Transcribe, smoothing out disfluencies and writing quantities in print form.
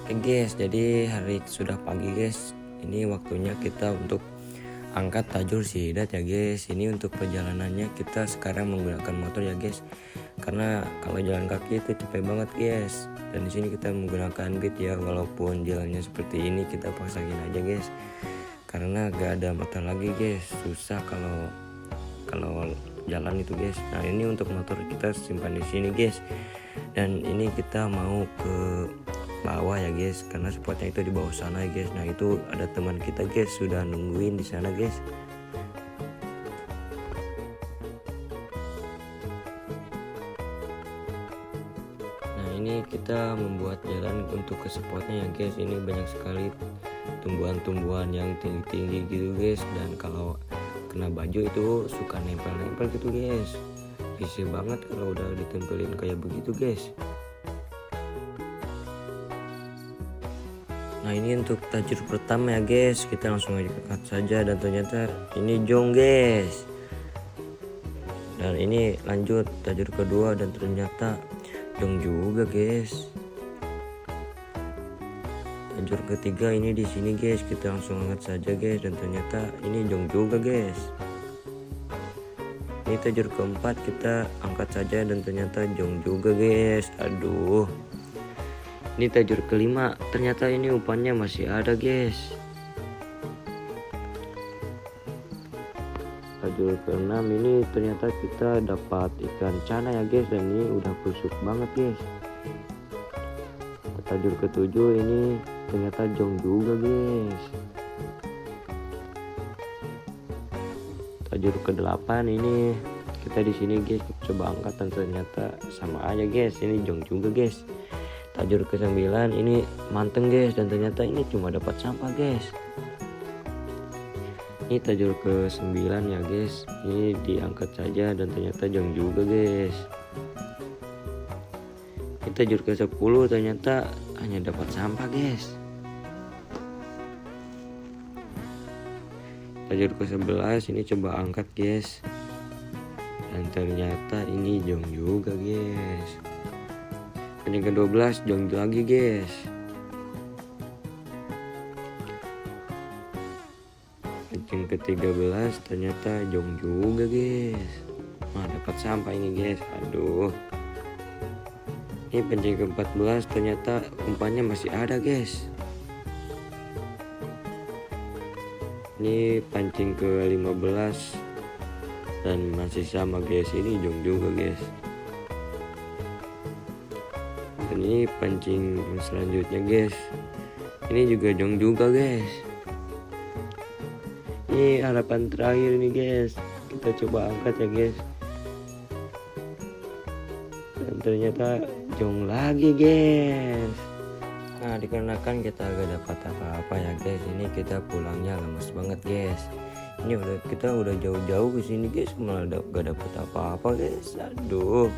Oke guys, jadi hari sudah pagi guys. Ini waktunya kita untuk angkat tajur sidat ya guys. Ini untuk perjalanannya kita sekarang menggunakan motor ya guys. Karena kalau jalan kaki itu capek banget guys. Dan di sini kita menggunakan beat ya, walaupun jalannya seperti ini kita paksain aja guys. Karena gak ada motor lagi guys. Susah kalau jalan itu guys. Nah, ini untuk motor kita simpan di sini guys. Dan ini kita mau ke bawah ya guys, karena spotnya itu di bawah sana ya guys. Nah, itu ada teman kita guys sudah nungguin di sana guys. Nah, ini kita membuat jalan untuk ke spotnya ya guys. Ini banyak sekali tumbuhan-tumbuhan yang tinggi-tinggi gitu guys, dan kalau kena baju itu suka nempel-nempel gitu guys. Risih banget kalau udah ditempelin kayak begitu guys. Nah, ini untuk tajur pertama ya guys, kita langsung angkat saja, dan ternyata ini jong guys. Dan ini lanjut tajur kedua dan ternyata jong juga guys. Tajur ketiga ini di sini guys, kita langsung angkat saja guys, dan ternyata ini jong juga guys. Ini tajur keempat kita angkat saja dan ternyata jong juga guys. Aduh. Ini tajur kelima, ternyata ini umpannya masih ada guys. Tajur keenam ini ternyata kita dapat ikan cana ya guys, dan ini udah busuk banget guys. Tajur ketujuh ini ternyata jong juga guys. Tajur ke-8 ini kita di sini guys, coba angkat dan ternyata sama aja guys, ini jong juga guys. Tajur ke-9 ini manteng guys, dan ternyata ini cuma dapat sampah guys. Ini tajur ke-9 ya guys, ini diangkat saja dan ternyata jong juga guys. Ini tajur ke-10 ternyata hanya dapat sampah guys. Tajur ke-11 ini coba angkat guys, dan ternyata ini jong juga guys. Dan yang ke-12 jong lagi guys. Yang ke-13 ternyata jong juga guys. Nah, dapat sampah ini guys. Aduh. Ini pancing ke-14 ternyata umpannya masih ada guys. Ini pancing ke-15 dan masih sama guys, ini jong juga guys. Dan ini pancing selanjutnya guys, ini juga jong juga guys. Ini harapan terakhir nih guys, kita coba angkat ya guys, dan ternyata jong lagi guys. Nah, dikarenakan kita gak dapat apa-apa ya guys, ini kita pulangnya lemes banget guys. Ini kita udah jauh-jauh ke sini guys, malah gak dapat apa-apa guys. Aduh.